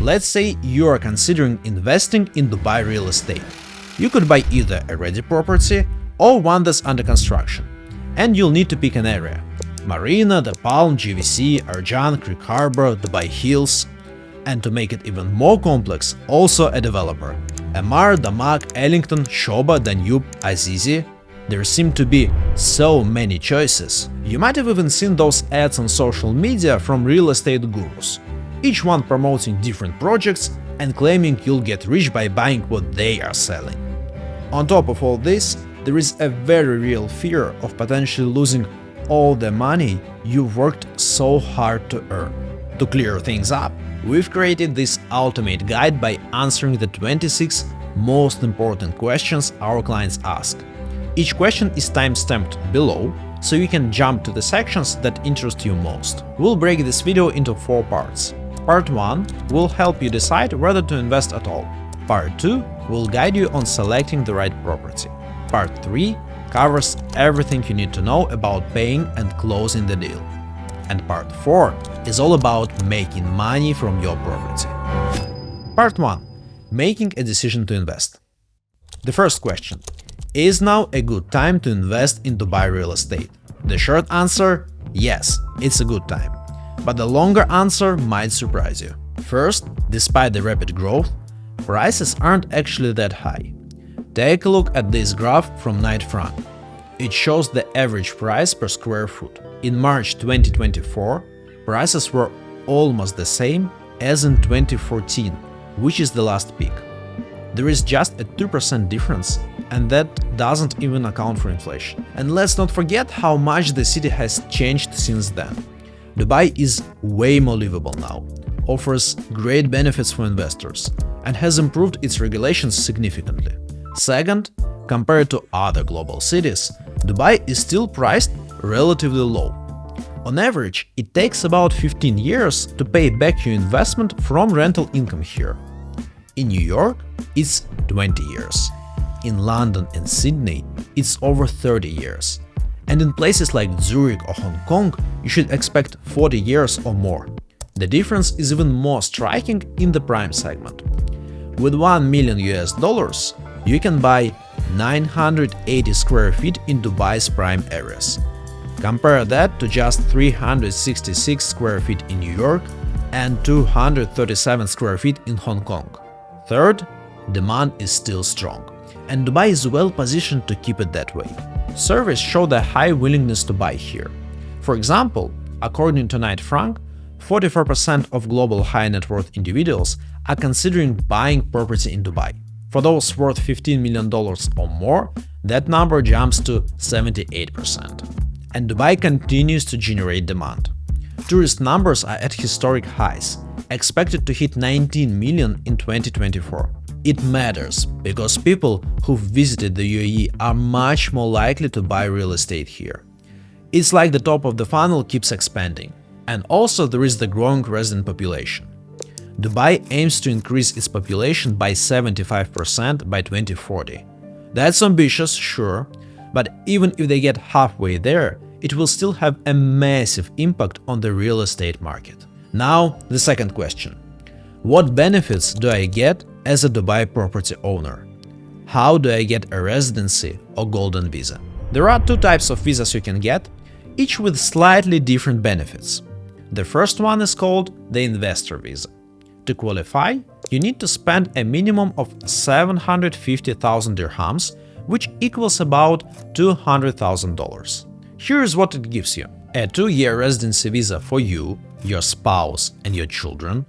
Let's say you are considering investing in Dubai real estate. You could buy either a ready property or one that's under construction, and you'll need to pick an area: Marina, The Palm, GVC, Arjan, Creek Harbor, Dubai Hills. And to make it even more complex, also a developer: Emar, Damak, Ellington, Shoba, Danube, Azizi. There seem to be so many choices. You might have even seen those ads on social media from real estate gurus, each one promoting different projects and claiming you'll get rich by buying what they are selling. On top of all this, there is a very real fear of potentially losing all the money you've worked so hard to earn. To clear things up, we've created this ultimate guide by answering the 26 most important questions our clients ask. Each question is time-stamped below, so you can jump to the sections that interest you most. We'll break this video into 4 parts. Part 1 will help you decide whether to invest at all. Part 2 will guide you on selecting the right property. Part 3 covers everything you need to know about paying and closing the deal. And Part 4 is all about making money from your property. Part 1. Making a decision to invest. The first question: is now a good time to invest in Dubai real estate? The short answer: yes, it's a good time. But the longer answer might surprise you. First, despite the rapid growth, prices aren't actually that high. Take a look at this graph from Knight Frank. It shows the average price per square foot. In March 2024, prices were almost the same as in 2014, which is the last peak. There is just a 2% difference, and that doesn't even account for inflation. And let's not forget how much the city has changed since then. Dubai is way more livable now, offers great benefits for investors, and has improved its regulations significantly. Second, compared to other global cities, Dubai is still priced relatively low. On average, it takes about 15 years to pay back your investment from rental income here. In New York, it's 20 years. In London and Sydney, it's over 30 years. And in places like Zurich or Hong Kong, you should expect 40 years or more. The difference is even more striking in the prime segment. With $1 million, you can buy 980 square feet in Dubai's prime areas. Compare that to just 366 square feet in New York and 237 square feet in Hong Kong. Third, demand is still strong, and Dubai is well positioned to keep it that way. Surveys show the high willingness to buy here. For example, according to Knight Frank, 44% of global high net worth individuals are considering buying property in Dubai. For those worth $15 million or more, that number jumps to 78%. And Dubai continues to generate demand. Tourist numbers are at historic highs, expected to hit 19 million in 2024. It matters because people who've visited the UAE are much more likely to buy real estate here. It's like the top of the funnel keeps expanding. And also there is the growing resident population. Dubai aims to increase its population by 75% by 2040. That's ambitious, sure, but even if they get halfway there, it will still have a massive impact on the real estate market. Now, the second question. What benefits do I get as a Dubai property owner? How do I get a residency or golden visa? There are 2 types of visas you can get, each with slightly different benefits. The first one is called the investor visa. To qualify, you need to spend a minimum of 750,000 dirhams, which equals about $200,000. Here's what it gives you: a 2-year residency visa for you, your spouse, and your children.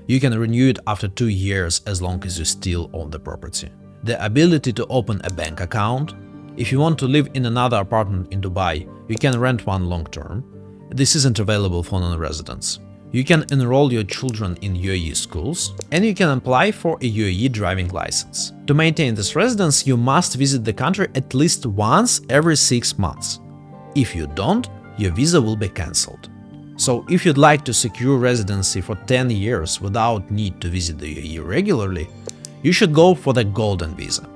You can renew it after 2 years as long as you still own the property. The ability to open a bank account. If you want to live in another apartment in Dubai, you can rent one long-term. This isn't available for non-residents. You can enroll your children in UAE schools, and you can apply for a UAE driving license. To maintain this residence, you must visit the country at least once every 6 months. If you don't, your visa will be cancelled. So if you'd like to secure residency for 10 years without need to visit the UAE regularly, you should go for the golden visa.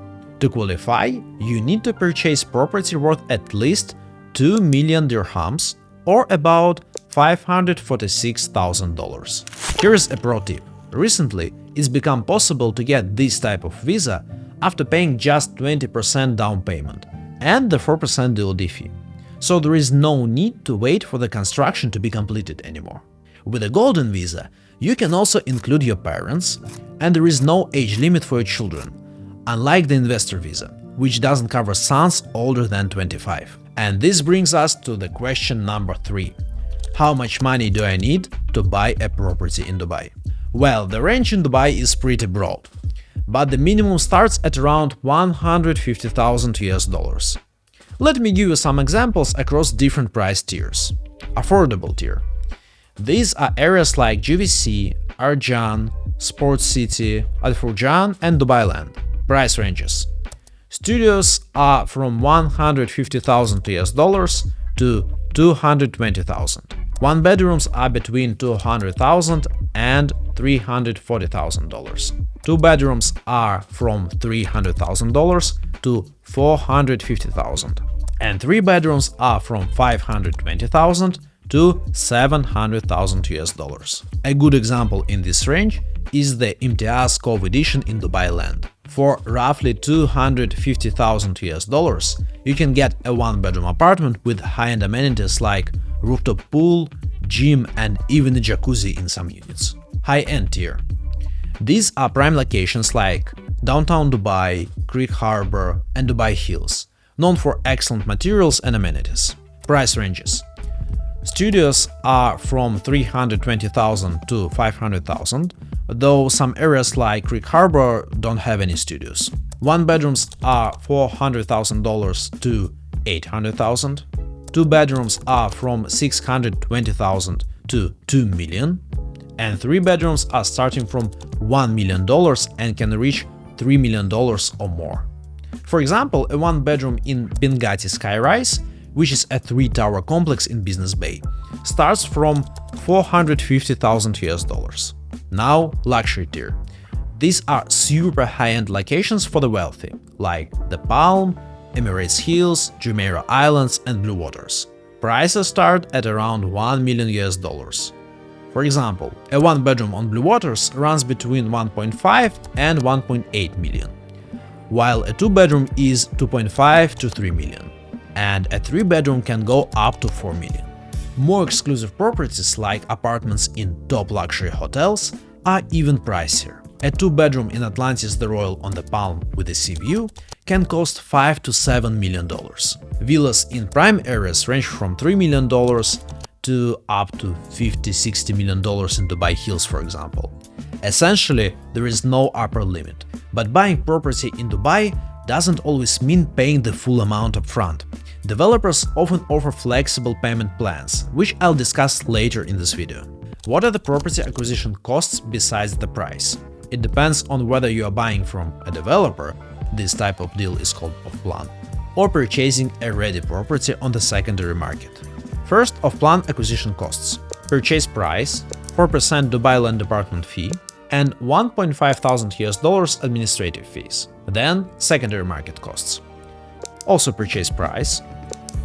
To qualify, you need to purchase property worth at least 2 million dirhams or about $546,000. Here's a pro tip. Recently, it's become possible to get this type of visa after paying just 20% down payment and the 4% DOD fee. So there is no need to wait for the construction to be completed anymore. With a golden visa, you can also include your parents, and there is no age limit for your children, unlike the investor visa, which doesn't cover sons older than 25. And this brings us to the question number 3. How much money do I need to buy a property in Dubai? Well, the range in Dubai is pretty broad, but the minimum starts at around 150,000 US dollars. Let me give you some examples across different price tiers. Affordable tier. These are areas like GVC, Arjan, Sports City, Al Furjan, and Dubai Land. Price ranges. Studios are from 150,000 US dollars to 220,000. One bedrooms are between 200,000 and $340,000. Two bedrooms are from $300,000 to $450,000. And three bedrooms are from $520,000 to $700,000 US dollars. A good example in this range is the Imtiaz Cove Edition in Dubai Land. For roughly $250,000 US dollars, you can get a one-bedroom apartment with high-end amenities like rooftop pool, gym, and even a jacuzzi in some units. High-end tier. These are prime locations like downtown Dubai, Creek Harbor, and Dubai Hills, known for excellent materials and amenities. Price ranges. Studios are from $320,000 to $500,000, though some areas like Creek Harbor don't have any studios. One bedrooms are $400,000 to $800,000. Two bedrooms are from $620,000 to $2 million. And three bedrooms are starting from $1 million and can reach $3 million or more. For example, a one-bedroom in Benghazi Skyrise, which is a 3-tower complex in Business Bay, starts from $450,000 US dollars. Now, luxury tier. These are super high-end locations for the wealthy, like the Palm, Emirates Hills, Jumeirah Islands, and Blue Waters. Prices start at around $1 million US dollars. For example, a one-bedroom on Blue Waters runs between 1.5 and 1.8 million, while a two-bedroom is 2.5 to 3 million, and a three-bedroom can go up to 4 million. More exclusive properties like apartments in top luxury hotels are even pricier. A two-bedroom in Atlantis the Royal on the Palm with a sea view can cost $5 to $7 million. Villas in prime areas range from $3 million to up to $50–60 million in Dubai Hills, for example. Essentially, there is no upper limit, but buying property in Dubai doesn't always mean paying the full amount upfront. Developers often offer flexible payment plans, which I'll discuss later in this video. What are the property acquisition costs besides the price? It depends on whether you are buying from a developer, this type of deal is called off-plan, or purchasing a ready property on the secondary market. First, off-plan acquisition costs. Purchase price, 4% Dubai Land Department fee, and $1,500 US dollars administrative fees. Then, secondary market costs. Also purchase price,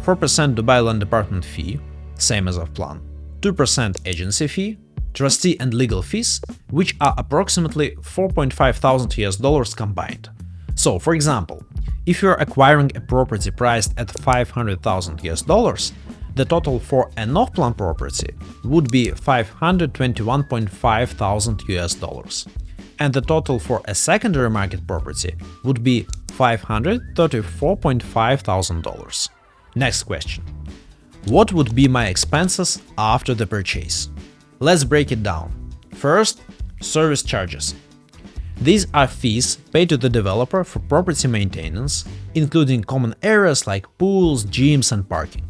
4% Dubai Land Department fee, same as off-plan, 2% agency fee, trustee and legal fees, which are approximately $4,500 US dollars combined. So, for example, if you're acquiring a property priced at $500,000 US dollars, the total for an off-plan property would be $521,500 US dollars, and the total for a secondary market property would be $534,500. Next question. What would be my expenses after the purchase? Let's break it down. First, service charges. These are fees paid to the developer for property maintenance, including common areas like pools, gyms, and parking.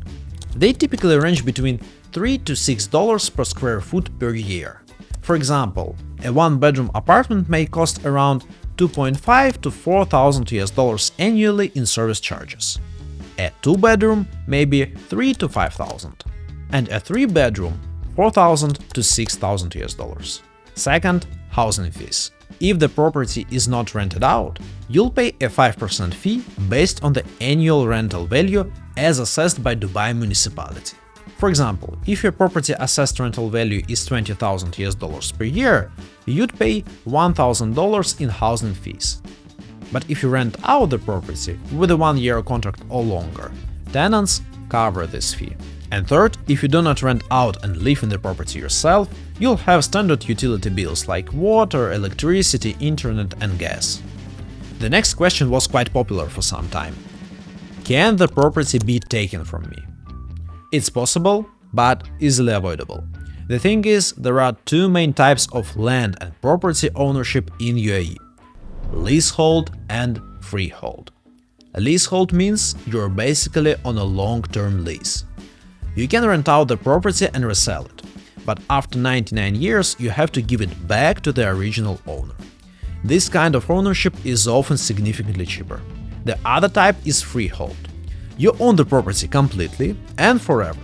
They typically range between $3 to $6 per square foot per year. For example, a one-bedroom apartment may cost around $2,500 to $4,000 US dollars annually in service charges. A two-bedroom may be $3,000 to $5,000, and a three-bedroom $4,000 to $6,000 US dollars. Second, housing fees. If the property is not rented out, you'll pay a 5% fee based on the annual rental value as assessed by Dubai municipality. For example, if your property assessed rental value is $20,000 US dollars per year, you'd pay $1,000 in housing fees. But if you rent out the property with a 1-year contract or longer, tenants cover this fee. And third, if you do not rent out and live in the property yourself, you'll have standard utility bills like water, electricity, internet and gas. The next question was quite popular for some time. Can the property be taken from me? It's possible, but easily avoidable. The thing is, there are two main types of land and property ownership in UAE: leasehold and freehold. A leasehold means you're basically on a long-term lease. You can rent out the property and resell it, but after 99 years you have to give it back to the original owner. This kind of ownership is often significantly cheaper. The other type is freehold. You own the property completely and forever.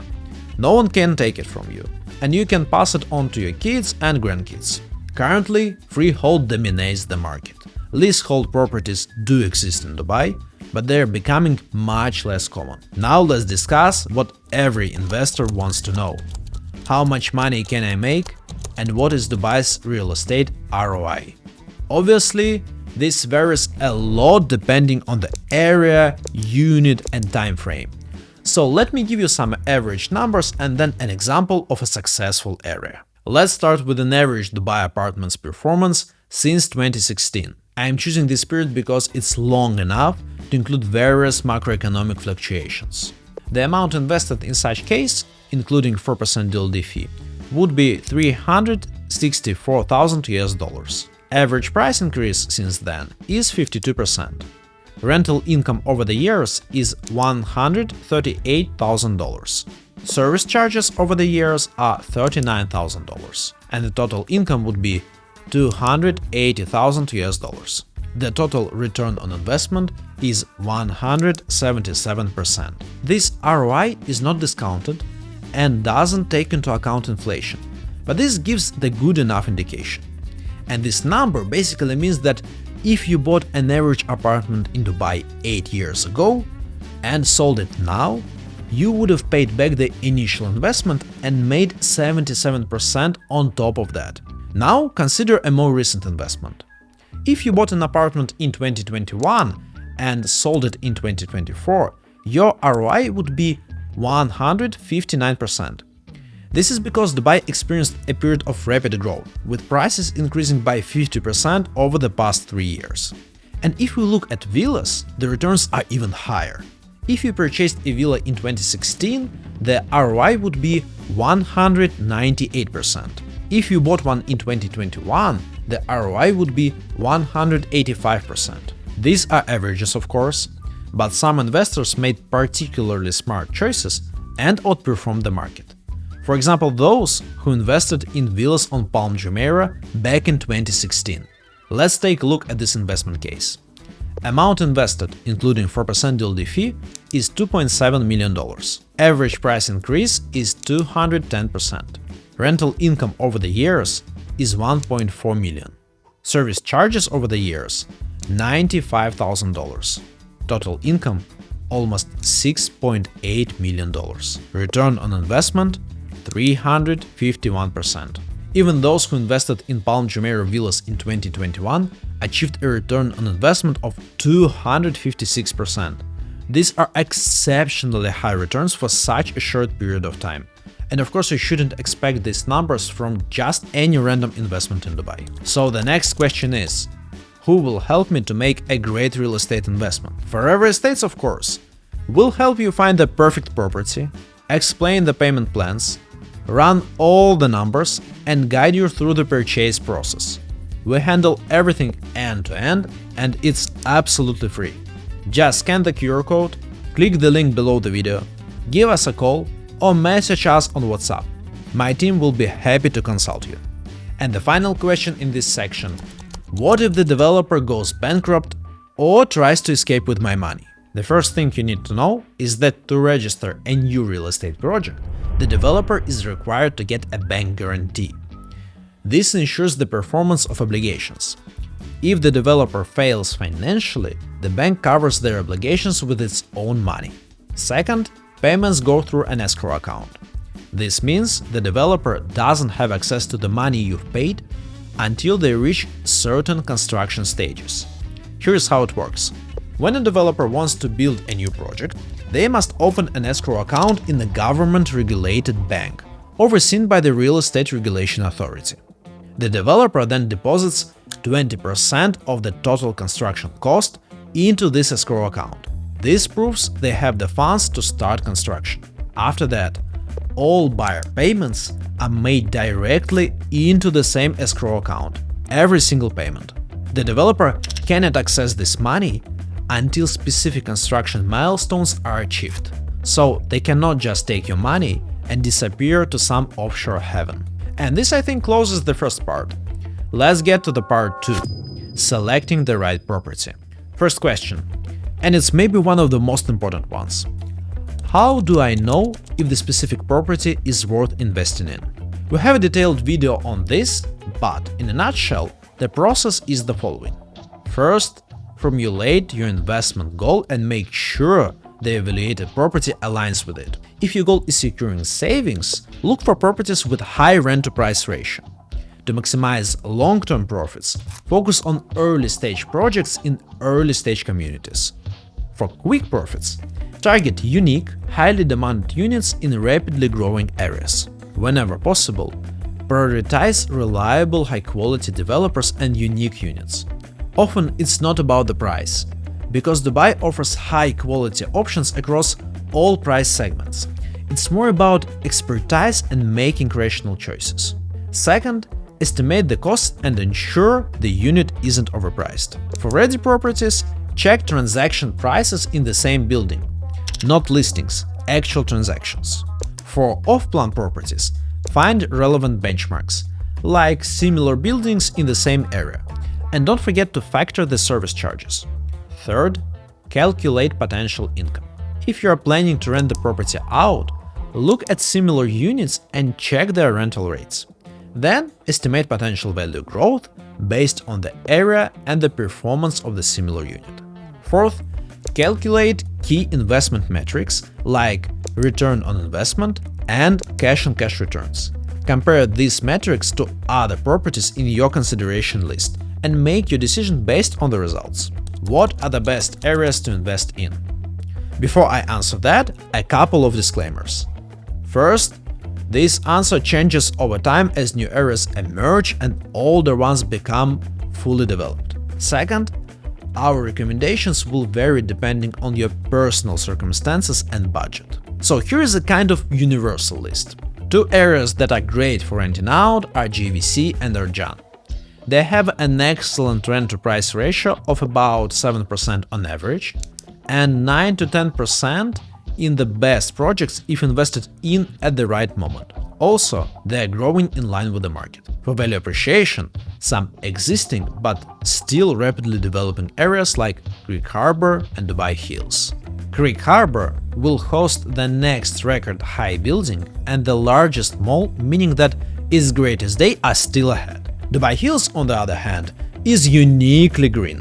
No one can take it from you, and you can pass it on to your kids and grandkids. Currently, freehold dominates the market. Leasehold properties do exist in Dubai, but they're becoming much less common. Now let's discuss what every investor wants to know. How much money can I make, and what is Dubai's real estate ROI? Obviously, this varies a lot depending on the area, unit and time frame. So let me give you some average numbers and then an example of a successful area. Let's start with an average Dubai apartment's performance since 2016. I am choosing this period because it's long enough to include various macroeconomic fluctuations. The amount invested in such case, including 4% DLD fee, would be $364,000. Average price increase since then is 52%. Rental income over the years is $138,000. Service charges over the years are $39,000, and the total income would be $280,000. The total return on investment is 177%. This ROI is not discounted and doesn't take into account inflation, but this gives the good enough indication. And this number basically means that if you bought an average apartment in Dubai 8 years ago and sold it now, you would have paid back the initial investment and made 77% on top of that. Now consider a more recent investment. If you bought an apartment in 2021 and sold it in 2024, your ROI would be 159%. This is because Dubai experienced a period of rapid growth, with prices increasing by 50% over the past 3 years. And if we look at villas, the returns are even higher. If you purchased a villa in 2016, the ROI would be 198%. If you bought one in 2021, the ROI would be 185%. These are averages, of course, but some investors made particularly smart choices and outperformed the market. For example, those who invested in villas on Palm Jumeirah back in 2016. Let's take a look at this investment case. Amount invested, including 4% DLD fee, is $2.7 million. Average price increase is 210%. Rental income over the years is $1.4 million. Service charges over the years $95,000. Total income almost $6.8 million. Return on investment 351%. Even those who invested in Palm Jumeirah villas in 2021 achieved a return on investment of 256%. These are exceptionally high returns for such a short period of time. And of course, you shouldn't expect these numbers from just any random investment in Dubai. So the next question is, who will help me to make a great real estate investment? Forever Estates, of course. We'll help you find the perfect property, explain the payment plans, run all the numbers, and guide you through the purchase process. We handle everything end-to-end, and it's absolutely free. Just scan the QR code, click the link below the video, give us a call, or message us on WhatsApp. My team will be happy to consult you. And the final question in this section: what if the developer goes bankrupt or tries to escape with my money? The first thing you need to know is that to register a new real estate project, the developer is required to get a bank guarantee. This ensures the performance of obligations. If the developer fails financially, the bank covers their obligations with its own money. Second, payments go through an escrow account. This means the developer doesn't have access to the money you've paid until they reach certain construction stages. Here's how it works. When a developer wants to build a new project, they must open an escrow account in a government-regulated bank, overseen by the Real Estate Regulation Authority. The developer then deposits 20% of the total construction cost into this escrow account. This proves they have the funds to start construction. After that, all buyer payments are made directly into the same escrow account, every single payment. The developer cannot access this money until specific construction milestones are achieved, so they cannot just take your money and disappear to some offshore haven. And this, I think, closes the first part. Let's get to the part 2, selecting the right property. First question, and it's maybe one of the most important ones. How do I know if the specific property is worth investing in? We have a detailed video on this, but in a nutshell, the process is the following. First, formulate your investment goal and make sure the evaluated property aligns with it. If your goal is securing savings, look for properties with high rent-to-price ratio. To maximize long-term profits, focus on early-stage projects in early-stage communities. For quick profits, target unique, highly demanded units in rapidly growing areas. Whenever possible, prioritize reliable, high-quality developers and unique units. Often it's not about the price, because Dubai offers high-quality options across all price segments. It's more about expertise and making rational choices. Second, estimate the cost and ensure the unit isn't overpriced. For ready properties, check transaction prices in the same building, not listings, actual transactions. For off-plan properties, find relevant benchmarks, like similar buildings in the same area, and don't forget to factor the service charges. Third, calculate potential income. If you are planning to rent the property out, look at similar units and check their rental rates. Then, estimate potential value growth based on the area and the performance of the similar unit. Fourth, calculate key investment metrics like return on investment and cash-on-cash returns. Compare these metrics to other properties in your consideration list and make your decision based on the results. What are the best areas to invest in? Before I answer that, a couple of disclaimers. First, this answer changes over time as new areas emerge and older ones become fully developed. Second, our recommendations will vary depending on your personal circumstances and budget. So here is a kind of universal list. 2 areas that are great for renting out are GVC and Arjan. They have an excellent rent-to-price ratio of about 7% on average, and 9 to 10% in the best projects if invested in at the right moment. Also, they are growing in line with the market. For value appreciation, some existing but still rapidly developing areas like Greek Harbor and Dubai Hills. Greek Harbor will host the next record high building and the largest mall, meaning that its greatest days are still ahead. Dubai Hills, on the other hand, is uniquely green,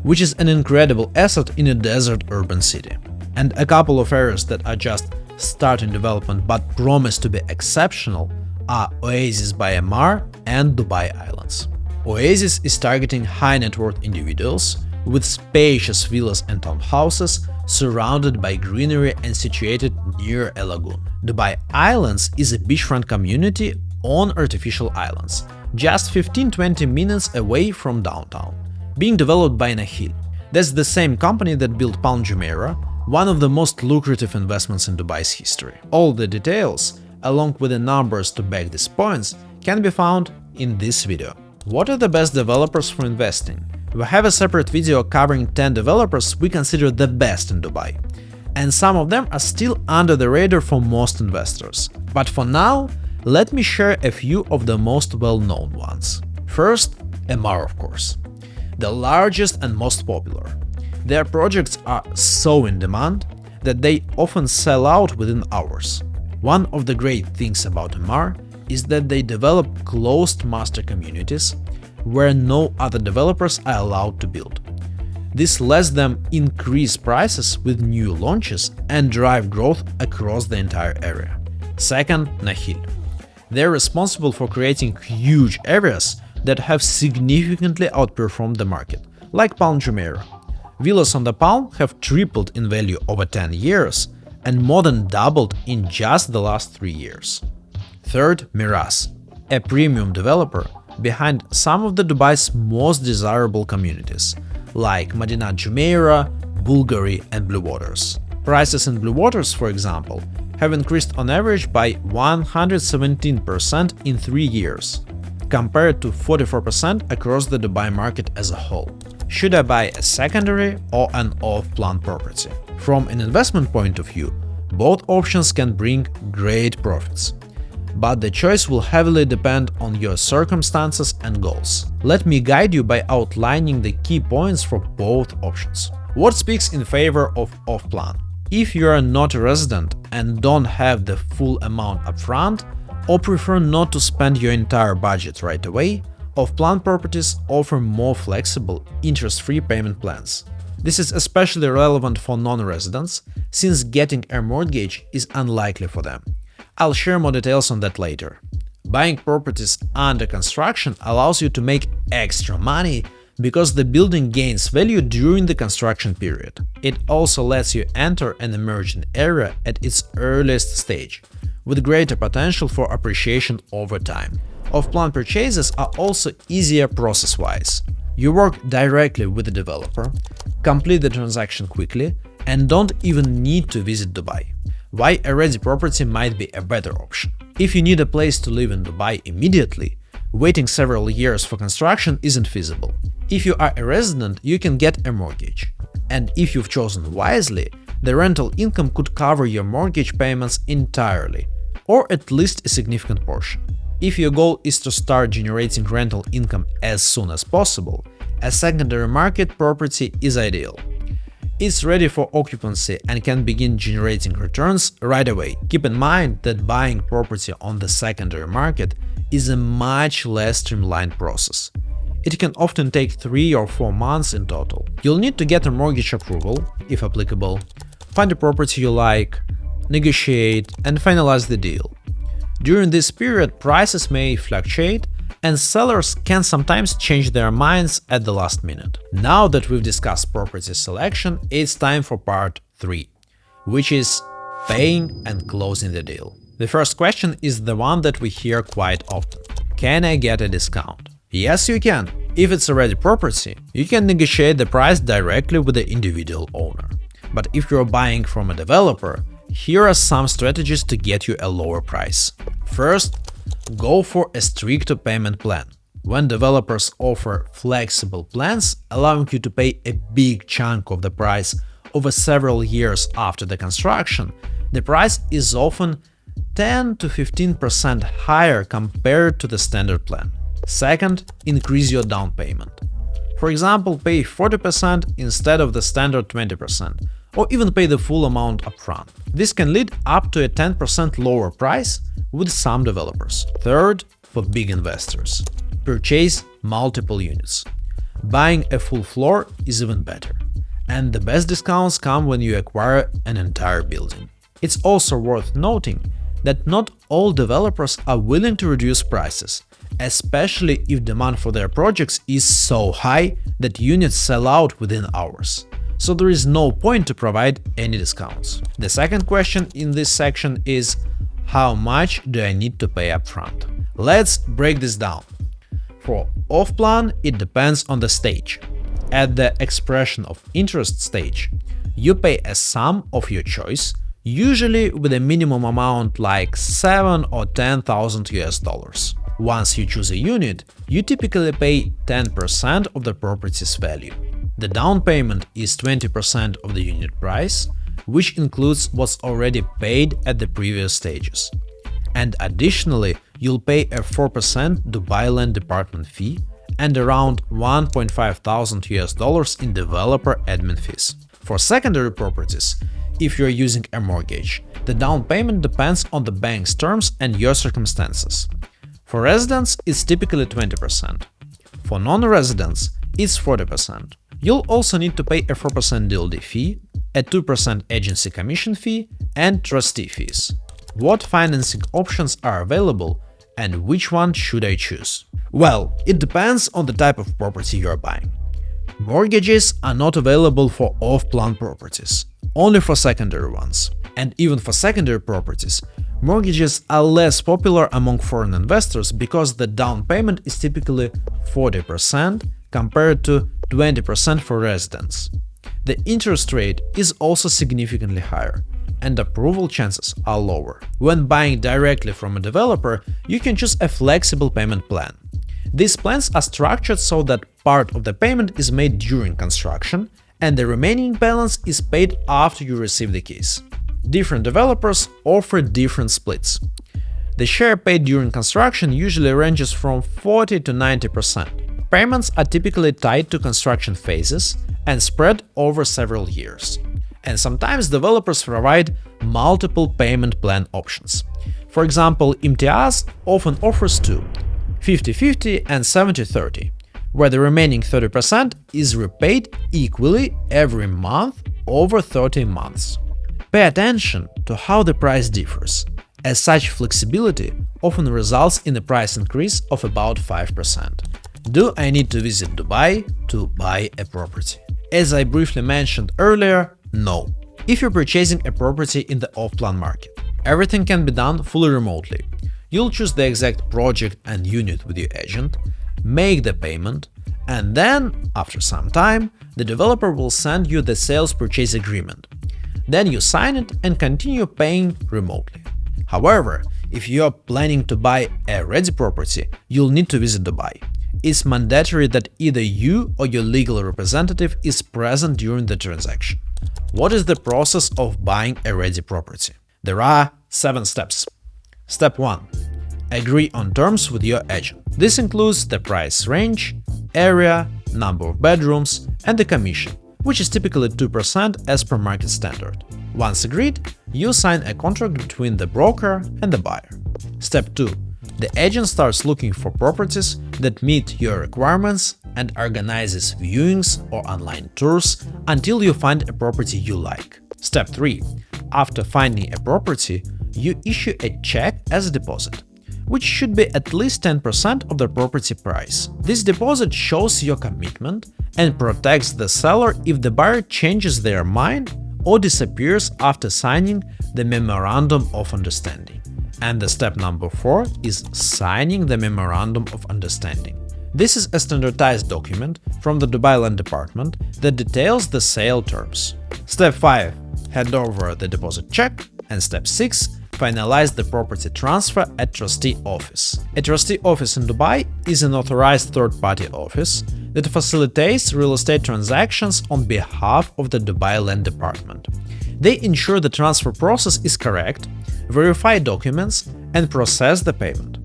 which is an incredible asset in a desert urban city. And a couple of areas that are just starting development but promise to be exceptional are Oasis by Emaar and Dubai Islands. Oasis is targeting high net worth individuals with spacious villas and townhouses surrounded by greenery and situated near a lagoon. Dubai Islands is a beachfront community on artificial islands, just 15-20 minutes away from downtown, being developed by Nahil. That's the same company that built Palm Jumeirah, one of the most lucrative investments in Dubai's history. All the details, along with the numbers to back these points, can be found in this video. What are the best developers for investing? We have a separate video covering 10 developers we consider the best in Dubai, and some of them are still under the radar for most investors. But for now, let me share a few of the most well-known ones. First, Emaar, of course, the largest and most popular. Their projects are so in demand that they often sell out within hours. One of the great things about Emaar is that they develop closed master communities where no other developers are allowed to build. This lets them increase prices with new launches and drive growth across the entire area. Second, Nahil. They're responsible for creating huge areas that have significantly outperformed the market, like Palm Jumeirah. Villas on the Palm have tripled in value over 10 years and more than doubled in just the last 3 years. Third, Miraz, a premium developer behind some of the Dubai's most desirable communities, like Madinat Jumeirah, Bulgari and Blue Waters. Prices in Blue Waters, for example, have increased on average by 117% in 3 years, compared to 44% across the Dubai market as a whole. Should I buy a secondary or an off-plan property? From an investment point of view, both options can bring great profits, but the choice will heavily depend on your circumstances and goals. Let me guide you by outlining the key points for both options. What speaks in favor of off-plan? If you are not a resident and don't have the full amount upfront, or prefer not to spend your entire budget right away, off-plan properties offer more flexible, interest-free payment plans. This is especially relevant for non-residents, since getting a mortgage is unlikely for them. I'll share more details on that later. Buying properties under construction allows you to make extra money because the building gains value during the construction period. It also lets you enter an emerging area at its earliest stage, with greater potential for appreciation over time. Off-plan purchases are also easier process-wise. You work directly with the developer, complete the transaction quickly, and don't even need to visit Dubai. Why a ready property might be a better option. If you need a place to live in Dubai immediately, waiting several years for construction isn't feasible. If you are a resident, you can get a mortgage. And if you've chosen wisely, the rental income could cover your mortgage payments entirely, or at least a significant portion. If your goal is to start generating rental income as soon as possible, a secondary market property is ideal. It's ready for occupancy and can begin generating returns right away. Keep in mind that buying property on the secondary market is a much less streamlined process. It can often take 3 or 4 months in total. You'll need to get a mortgage approval, if applicable, find a property you like, negotiate, and finalize the deal. During this period, prices may fluctuate, and sellers can sometimes change their minds at the last minute. Now that we've discussed property selection, it's time for part 3, which is paying and closing the deal. The first question is the one that we hear quite often. Can I get a discount? Yes, you can. If it's a ready property, you can negotiate the price directly with the individual owner. But if you're buying from a developer, here are some strategies to get you a lower price. First, go for a stricter payment plan. When developers offer flexible plans, allowing you to pay a big chunk of the price over several years after the construction, the price is often 10 to 15% higher compared to the standard plan. Second, increase your down payment. For example, pay 40% instead of the standard 20%, or even pay the full amount upfront. This can lead up to a 10% lower price with some developers. Third, for big investors, purchase multiple units. Buying a full floor is even better, and the best discounts come when you acquire an entire building. It's also worth noting that not all developers are willing to reduce prices, especially if demand for their projects is so high that units sell out within hours. So there is no point to provide any discounts. The second question in this section is, how much do I need to pay upfront? Let's break this down. For off-plan, it depends on the stage. At the expression of interest stage, you pay a sum of your choice, usually with a minimum amount like 7 or 10,000 US dollars. Once you choose a unit, you typically pay 10% of the property's value. The down payment is 20% of the unit price, which includes what's already paid at the previous stages. And additionally, you'll pay a 4% Dubai Land Department fee and around 1,500 US dollars in developer admin fees. For secondary properties, if you're using a mortgage, the down payment depends on the bank's terms and your circumstances. For residents, it's typically 20%. For non-residents, it's 40%. You'll also need to pay a 4% DLD fee, a 2% agency commission fee, and trustee fees. What financing options are available And which one should I choose? Well, it depends on the type of property you're buying. Mortgages are not available for off-plan properties, only for secondary ones. And even for secondary properties, mortgages are less popular among foreign investors because the down payment is typically 40% compared to 20% for residents. The interest rate is also significantly higher, and approval chances are lower. When buying directly from a developer, you can choose a flexible payment plan. These plans are structured so that part of the payment is made during construction, and the remaining balance is paid after you receive the keys. Different developers offer different splits. The share paid during construction usually ranges from 40 to 90%. Payments are typically tied to construction phases and spread over several years. And sometimes developers provide multiple payment plan options. For example, Imtiaz often offers two, 50-50 and 70-30, where the remaining 30% is repaid equally every month over 30 months. Pay attention to how the price differs, as such flexibility often results in a price increase of about 5%. Do I need to visit Dubai to buy a property? As I briefly mentioned earlier, no. If you're purchasing a property in the off-plan market, everything can be done fully remotely. You'll choose the exact project and unit with your agent, make the payment, and then, after some time, the developer will send you the sales purchase agreement. Then you sign it and continue paying remotely. However, if you're planning to buy a ready property, you'll need to visit Dubai. It's mandatory that either you or your legal representative is present during the transaction. What is the process of buying a ready property? There are 7 steps. Step 1. Agree on terms with your agent. This includes the price range, area, number of bedrooms, and the commission, which is typically 2% as per market standard. Once agreed, you sign a contract between the broker and the buyer. Step 2. The agent starts looking for properties that meet your requirements and organizes viewings or online tours until you find a property you like. Step 3. After finding a property, you issue a check as a deposit, which should be at least 10% of the property price. This deposit shows your commitment and protects the seller if the buyer changes their mind or disappears after signing the Memorandum of Understanding. And the step number 4 is signing the Memorandum of Understanding. This is a standardized document from the Dubai Land Department that details the sale terms. Step 5. Hand over the deposit check. And step 6. Finalize the property transfer at trustee office. A trustee office in Dubai is an authorized third-party office that facilitates real estate transactions on behalf of the Dubai Land Department. They ensure the transfer process is correct, verify documents, and process the payment.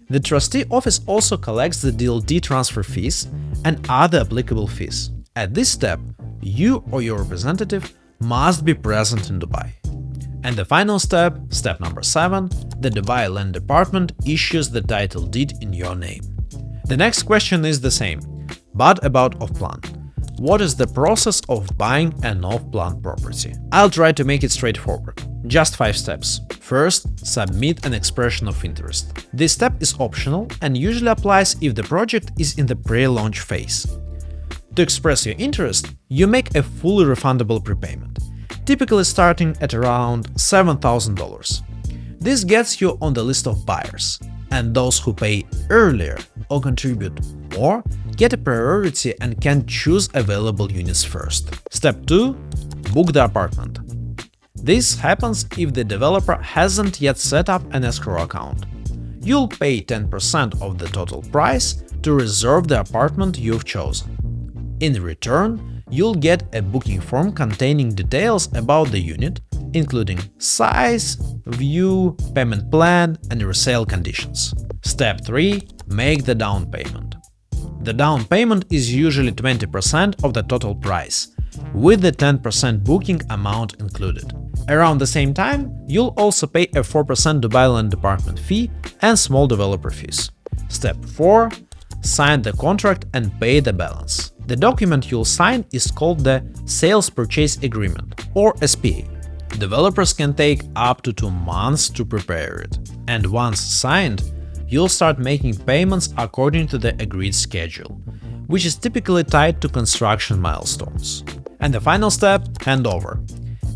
The trustee office also collects the DLT transfer fees and other applicable fees. At this step, you or your representative must be present in Dubai. And the final step, step number 7, the Dubai Land Department issues the title deed in your name. The next question is the same, but about off-plan. What is the process of buying an off-plan property? I'll try to make it straightforward. Just 5 steps. First, submit an expression of interest. This step is optional and usually applies if the project is in the pre-launch phase. To express your interest, you make a fully refundable prepayment, typically starting at around $7,000. This gets you on the list of buyers, and those who pay earlier or contribute more get a priority and can choose available units first. Step 2. Book the apartment. This happens if the developer hasn't yet set up an escrow account. You'll pay 10% of the total price to reserve the apartment you've chosen. In return, you'll get a booking form containing details about the unit, including size, view, payment plan, and resale conditions. Step 3. Make the down payment. The down payment is usually 20% of the total price, with the 10% booking amount included. Around the same time, you'll also pay a 4% Dubai Land Department fee and small developer fees. Step 4. Sign the contract and pay the balance. The document you'll sign is called the Sales Purchase Agreement, or SPA. Developers can take up to 2 months to prepare it, and once signed, you'll start making payments according to the agreed schedule, which is typically tied to construction milestones. And the final step, handover.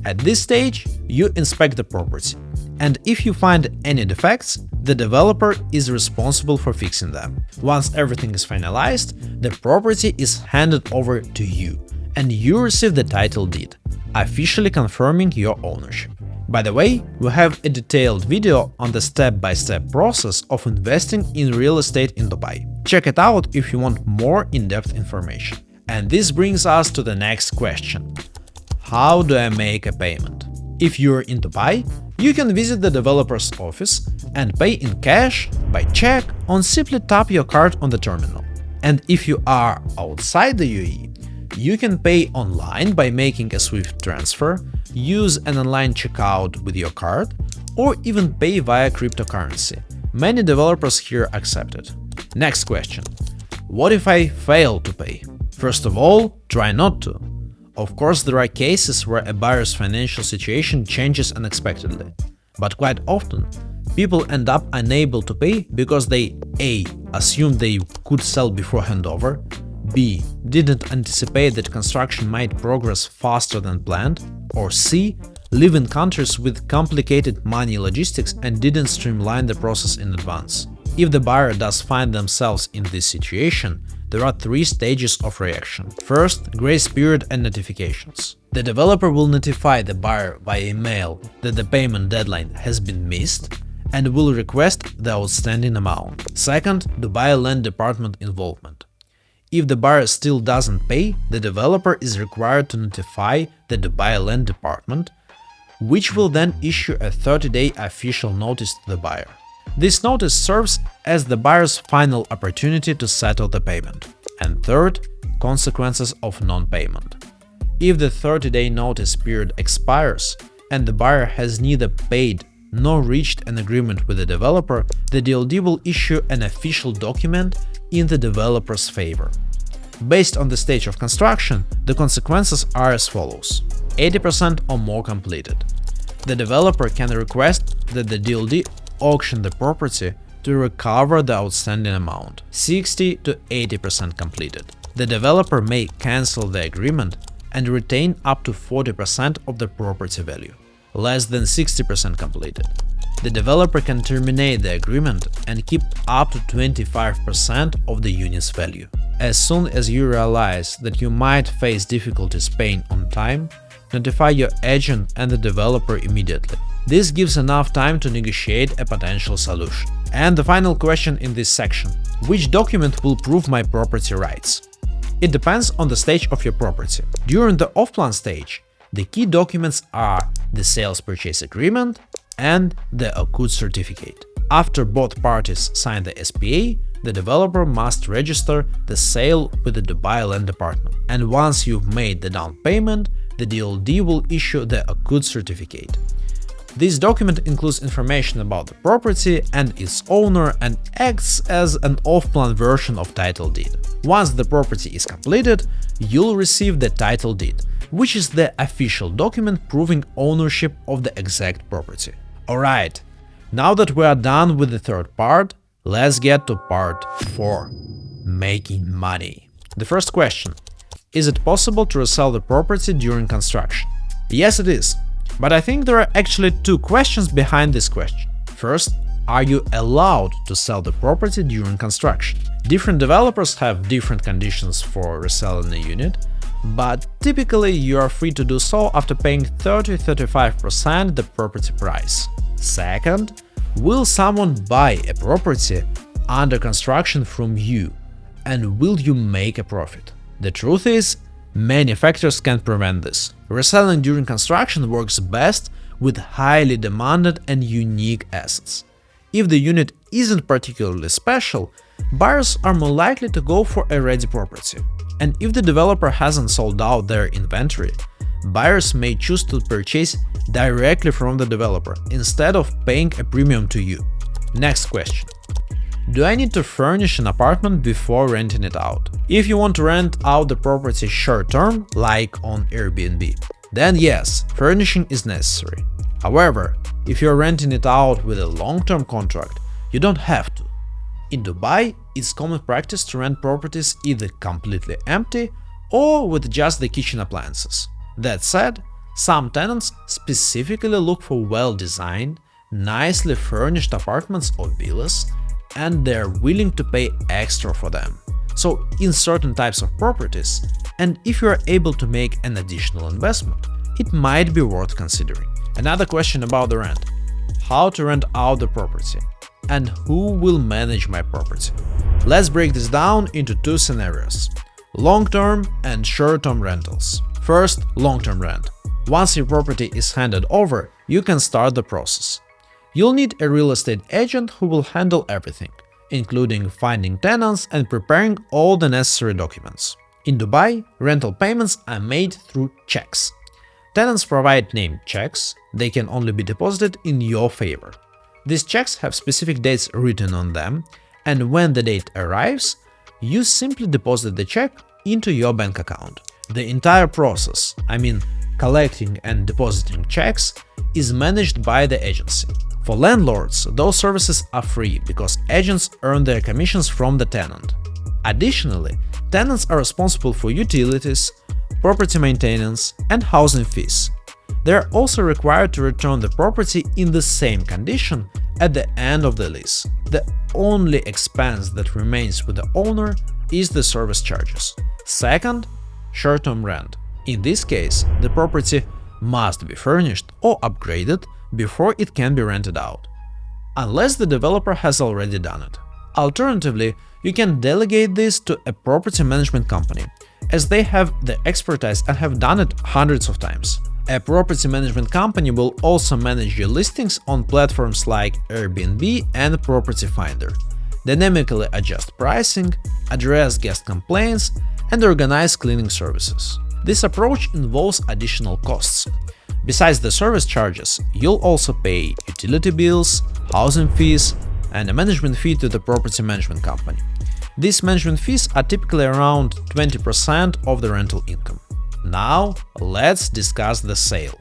At this stage, you inspect the property, and if you find any defects, the developer is responsible for fixing them. Once everything is finalized, the property is handed over to you, and you receive the title deed, officially confirming your ownership. By the way, we have a detailed video on the step-by-step process of investing in real estate in Dubai. Check it out if you want more in-depth information. And this brings us to the next question. How do I make a payment? If you're in Dubai, you can visit the developer's office and pay in cash, by check, or simply tap your card on the terminal. And if you are outside the UAE, you can pay online by making a SWIFT transfer, use an online checkout with your card, or even pay via cryptocurrency. Many developers here accept it. Next question. What if I fail to pay? First of all, try not to. Of course, there are cases where a buyer's financial situation changes unexpectedly, but quite often, people end up unable to pay because they A. assumed they could sell before handover, B. didn't anticipate that construction might progress faster than planned, or C. live in countries with complicated money logistics and didn't streamline the process in advance. If the buyer does find themselves in this situation, there are 3 stages of reaction. First, grace period and notifications. The developer will notify the buyer via email that the payment deadline has been missed and will request the outstanding amount. Second, Dubai Land Department involvement. If the buyer still doesn't pay, the developer is required to notify the Dubai Land Department, which will then issue a 30-day official notice to the buyer. This notice serves as the buyer's final opportunity to settle the payment. And third, consequences of non-payment. If the 30-day notice period expires and the buyer has neither paid nor reached an agreement with the developer, the DLD will issue an official document in the developer's favor. Based on the stage of construction, the consequences are as follows: 80% or more completed. The developer can request that the DLD auction the property to recover the outstanding amount. 60 to 80% completed. The developer may cancel the agreement and retain up to 40% of the property value. Less than 60% completed. The developer can terminate the agreement and keep up to 25% of the unit's value. As soon as you realize that you might face difficulties paying on time, notify your agent and the developer immediately. This gives enough time to negotiate a potential solution. And the final question in this section: which document will prove my property rights? It depends on the stage of your property. During the off-plan stage, the key documents are the sales purchase agreement and the OCUD certificate. After both parties sign the SPA, the developer must register the sale with the Dubai Land Department. And once you've made the down payment, the DLD will issue the OCUD certificate. This document includes information about the property and its owner and acts as an off-plan version of title deed. Once the property is completed, you'll receive the title deed, which is the official document proving ownership of the exact property. Alright, now that we are done with the third part, let's get to part 4, making money. The first question: is it possible to resell the property during construction? Yes, it is. But I think there are actually 2 questions behind this question. First, are you allowed to sell the property during construction? Different developers have different conditions for reselling a unit, but typically you are free to do so after paying 30–35% the property price. Second, will someone buy a property under construction from you, and will you make a profit? The truth is, many factors can prevent this. Reselling during construction works best with highly demanded and unique assets. If the unit isn't particularly special, buyers are more likely to go for a ready property. And if the developer hasn't sold out their inventory, buyers may choose to purchase directly from the developer instead of paying a premium to you. Next question. Do I need to furnish an apartment before renting it out? If you want to rent out the property short-term, like on Airbnb, then yes, furnishing is necessary. However, if you're renting it out with a long-term contract, you don't have to. In Dubai, it's common practice to rent properties either completely empty or with just the kitchen appliances. That said, some tenants specifically look for well-designed, nicely furnished apartments or villas, and they're willing to pay extra for them. So in certain types of properties, and if you are able to make an additional investment, it might be worth considering. Another question about the rent: how to rent out the property, and who will manage my property? Let's break this down into two scenarios: long-term and short-term rentals. First, long-term rent. Once your property is handed over, you can start the process. You'll need a real estate agent who will handle everything, including finding tenants and preparing all the necessary documents. In Dubai, rental payments are made through checks. Tenants provide named checks. They can only be deposited in your favor. These checks have specific dates written on them, and when the date arrives, you simply deposit the check into your bank account. The entire process, collecting and depositing checks, is managed by the agency. For landlords, those services are free because agents earn their commissions from the tenant. Additionally, tenants are responsible for utilities, property maintenance, and housing fees. They are also required to return the property in the same condition at the end of the lease. The only expense that remains with the owner is the service charges. Second, short-term rent. In this case, the property must be furnished or upgraded before it can be rented out, unless the developer has already done it. Alternatively, you can delegate this to a property management company, as they have the expertise and have done it hundreds of times. A property management company will also manage your listings on platforms like Airbnb and Property Finder, dynamically adjust pricing, address guest complaints, and organize cleaning services. This approach involves additional costs. Besides the service charges, you'll also pay utility bills, housing fees, and a management fee to the property management company. These management fees are typically around 20% of the rental income. Now, let's discuss the sale.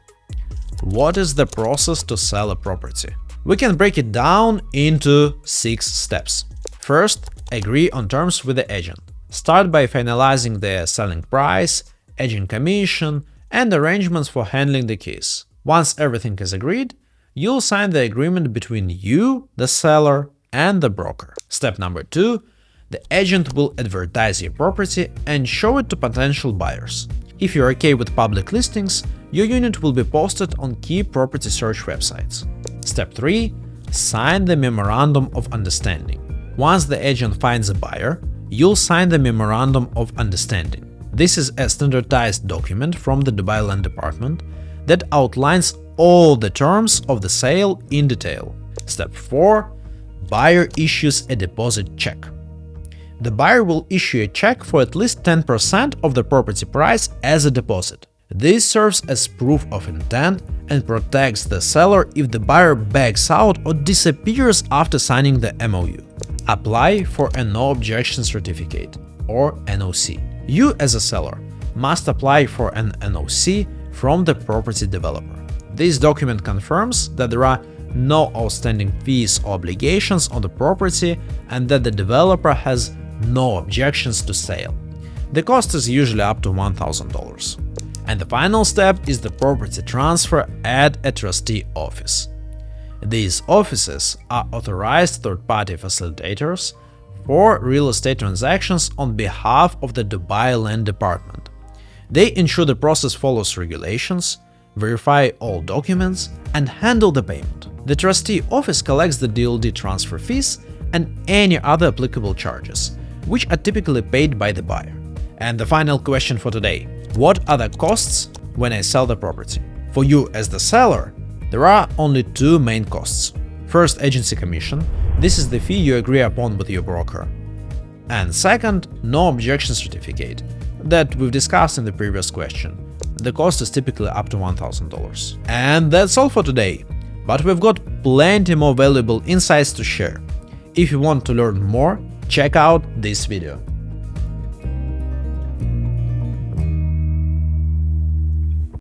What is the process to sell a property? We can break it down into 6 steps. First, agree on terms with the agent. Start by finalizing the selling price, agent commission, and arrangements for handling the keys. Once everything is agreed, you'll sign the agreement between you, the seller, and the broker. Step number 2, the agent will advertise your property and show it to potential buyers. If you're okay with public listings, your unit will be posted on key property search websites. Step 3, sign the memorandum of understanding. Once the agent finds a buyer, you'll sign the memorandum of understanding. This is a standardized document from the Dubai Land Department that outlines all the terms of the sale in detail. Step 4, buyer issues a deposit check. The buyer will issue a check for at least 10% of the property price as a deposit. This serves as proof of intent and protects the seller if the buyer backs out or disappears after signing the MOU. Apply for a no objection certificate, or NOC. You, as a seller, must apply for an NOC from the property developer. This document confirms that there are no outstanding fees or obligations on the property and that the developer has no objections to sale. The cost is usually up to $1,000. And the final step is the property transfer at a trustee office. These offices are authorized third-party facilitators for real estate transactions on behalf of the Dubai Land Department. They ensure the process follows regulations, verify all documents, and handle the payment. The trustee office collects the DLD transfer fees and any other applicable charges, which are typically paid by the buyer. And the final question for today: what are the costs when I sell the property? For you as the seller, there are only 2 main costs. First, agency commission. This is the fee you agree upon with your broker. And second, no objection certificate that we've discussed in the previous question. The cost is typically up to $1,000. And that's all for today. But we've got plenty more valuable insights to share. If you want to learn more, check out this video.